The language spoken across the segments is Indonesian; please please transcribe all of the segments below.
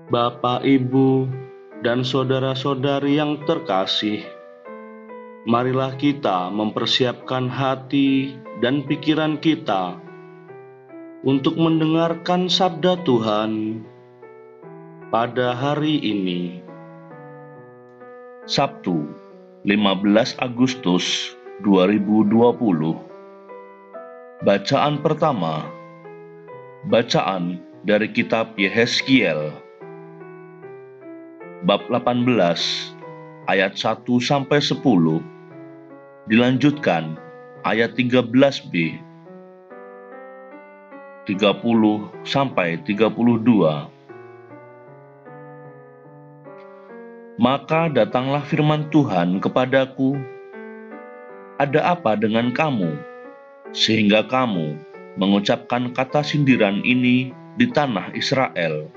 Bapak, Ibu, dan saudara-saudari yang terkasih, marilah kita mempersiapkan hati dan pikiran kita untuk mendengarkan sabda Tuhan pada hari ini, Sabtu, 15 Agustus 2020. Bacaan pertama, bacaan dari kitab Yehezkiel, bab 18, ayat 1-10, dilanjutkan ayat 13b, 30-32. Maka datanglah firman Tuhan kepadaku, "Ada apa dengan kamu, sehingga kamu mengucapkan kata sindiran ini di tanah Israel?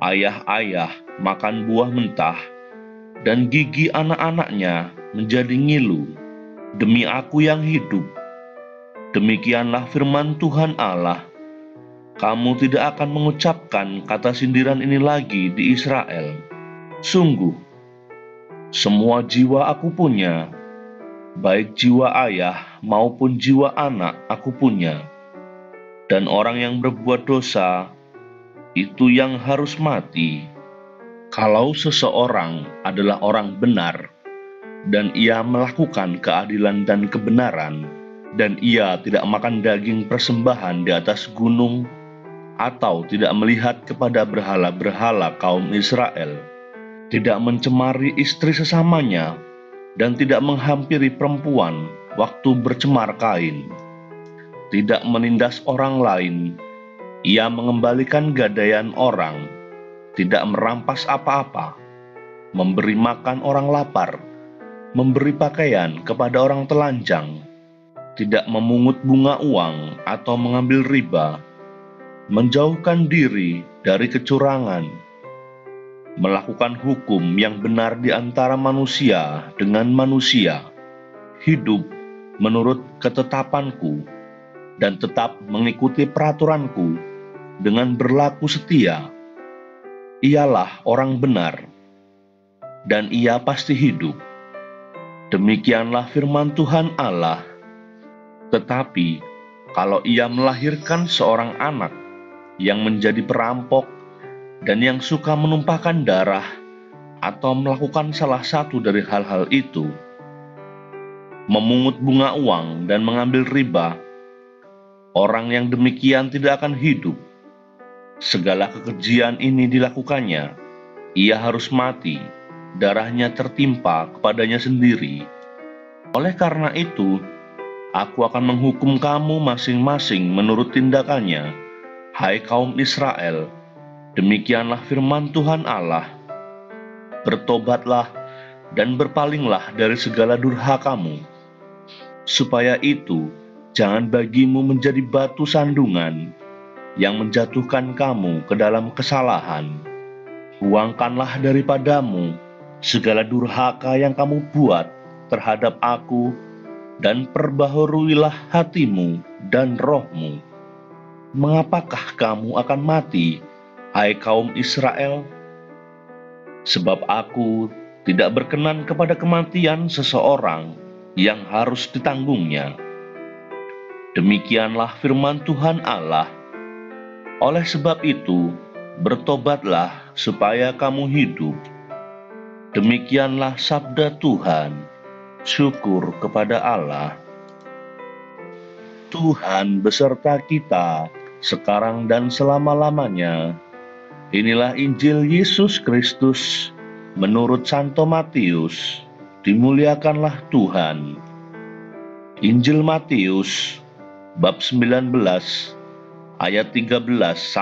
Ayah-ayah makan buah mentah, dan gigi anak-anaknya menjadi ngilu. Demi Aku yang hidup, demikianlah firman Tuhan Allah, kamu tidak akan mengucapkan kata sindiran ini lagi di Israel. Sungguh, semua jiwa Aku punya, baik jiwa ayah maupun jiwa anak Aku punya, dan orang yang berbuat dosa itu yang harus mati. Kalau seseorang adalah orang benar, dan ia melakukan keadilan dan kebenaran, dan ia tidak makan daging persembahan di atas gunung, atau tidak melihat kepada berhala-berhala kaum Israel, tidak mencemari istri sesamanya, dan tidak menghampiri perempuan waktu bercemar kain, tidak menindas orang lain, ia mengembalikan gadaian orang, tidak merampas apa-apa, memberi makan orang lapar, memberi pakaian kepada orang telanjang, tidak memungut bunga uang atau mengambil riba, menjauhkan diri dari kecurangan, melakukan hukum yang benar di antara manusia dengan manusia, hidup menurut ketetapanku, dan tetap mengikuti peraturanku dengan berlaku setia, ialah orang benar, dan ia pasti hidup. Demikianlah firman Tuhan Allah. Tetapi kalau ia melahirkan seorang anak yang menjadi perampok dan yang suka menumpahkan darah atau melakukan salah satu dari hal-hal itu, memungut bunga uang dan mengambil riba, orang yang demikian tidak akan hidup. Segala kekejian ini dilakukannya, ia harus mati, darahnya tertimpa kepadanya sendiri. Oleh karena itu, Aku akan menghukum kamu masing-masing menurut tindakannya, hai kaum Israel. Demikianlah firman Tuhan Allah. Bertobatlah dan berpalinglah dari segala durhakamu, supaya itu jangan bagimu menjadi batu sandungan yang menjatuhkan kamu ke dalam kesalahan. Buangkanlah daripadamu segala durhaka yang kamu buat terhadap Aku, dan perbaharuilah hatimu dan rohmu. Mengapakah kamu akan mati, hai kaum Israel? Sebab Aku tidak berkenan kepada kematian seseorang yang harus ditanggungnya. Demikianlah firman Tuhan Allah. Oleh sebab itu, bertobatlah supaya kamu hidup. Demikianlah sabda Tuhan. Syukur kepada Allah. Tuhan beserta kita sekarang dan selama-lamanya. Inilah Injil Yesus Kristus menurut Santo Matius. Dimuliakanlah Tuhan. Injil Matius bab 19 ayat 13-15.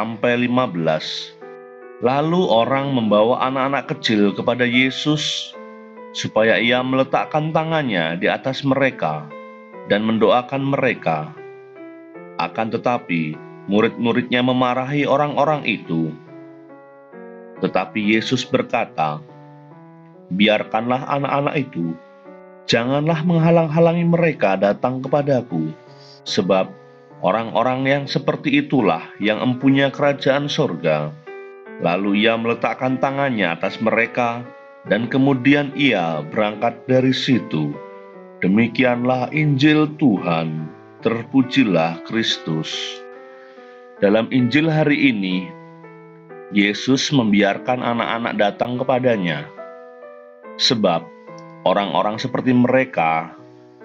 Lalu orang membawa anak-anak kecil kepada Yesus supaya ia meletakkan tangannya di atas mereka dan mendoakan mereka. Akan tetapi murid-muridnya memarahi orang-orang itu. Tetapi Yesus berkata, "Biarkanlah anak-anak itu, Janganlah menghalang-halangi mereka datang kepadaku, sebab orang-orang yang seperti itulah yang empunya kerajaan surga." Lalu ia meletakkan tangannya atas mereka, dan kemudian ia berangkat dari situ. Demikianlah Injil Tuhan. Terpujilah Kristus. Dalam Injil hari ini, Yesus membiarkan anak-anak datang kepadanya, sebab orang-orang seperti mereka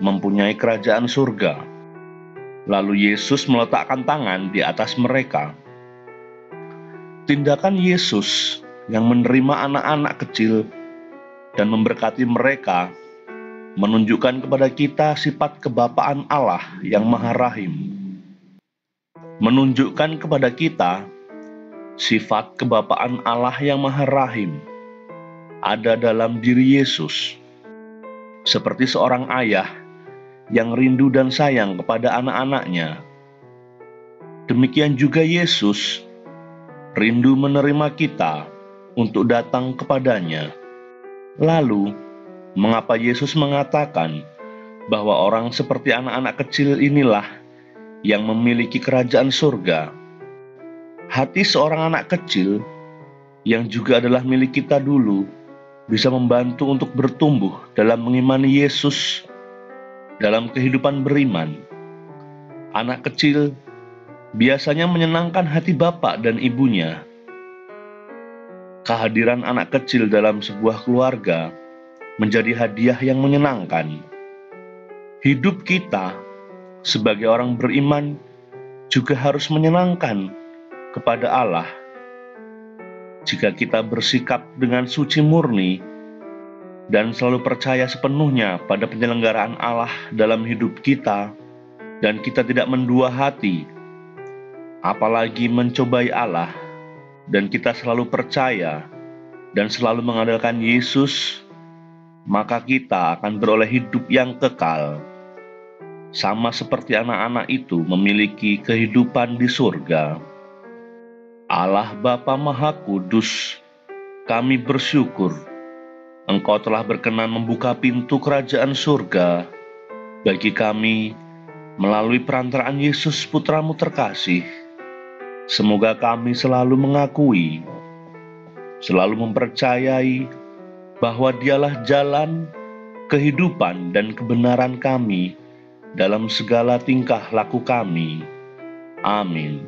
mempunyai kerajaan surga. Lalu Yesus meletakkan tangan di atas mereka. Tindakan Yesus yang menerima anak-anak kecil dan memberkati mereka menunjukkan kepada kita sifat kebapaan Allah yang Maha Rahim. Menunjukkan kepada kita sifat kebapaan Allah yang Maha Rahim ada dalam diri Yesus, seperti seorang ayah yang rindu dan sayang kepada anak-anaknya. Demikian juga Yesus rindu menerima kita untuk datang kepadanya. Lalu, mengapa Yesus mengatakan bahwa orang seperti anak-anak kecil inilah yang memiliki kerajaan surga? Hati seorang anak kecil yang juga adalah milik kita dulu bisa membantu untuk bertumbuh dalam mengimani Yesus dalam kehidupan beriman. Anak kecil biasanya menyenangkan hati bapak dan ibunya. Kehadiran anak kecil dalam sebuah keluarga menjadi hadiah yang menyenangkan. Hidup kita sebagai orang beriman juga harus menyenangkan kepada Allah. Jika kita bersikap dengan suci murni dan selalu percaya sepenuhnya pada penyelenggaraan Allah dalam hidup kita, dan kita tidak mendua hati, apalagi mencobai Allah, dan kita selalu percaya dan selalu mengandalkan Yesus, maka kita akan beroleh hidup yang kekal, sama seperti anak-anak itu memiliki kehidupan di surga. Allah Bapa Maha Kudus, kami bersyukur Engkau telah berkenan membuka pintu kerajaan surga bagi kami melalui perantaraan Yesus Putra-Mu terkasih. Semoga kami selalu mengakui, selalu mempercayai bahwa Dialah jalan, kehidupan, dan kebenaran kami dalam segala tingkah laku kami. Amin.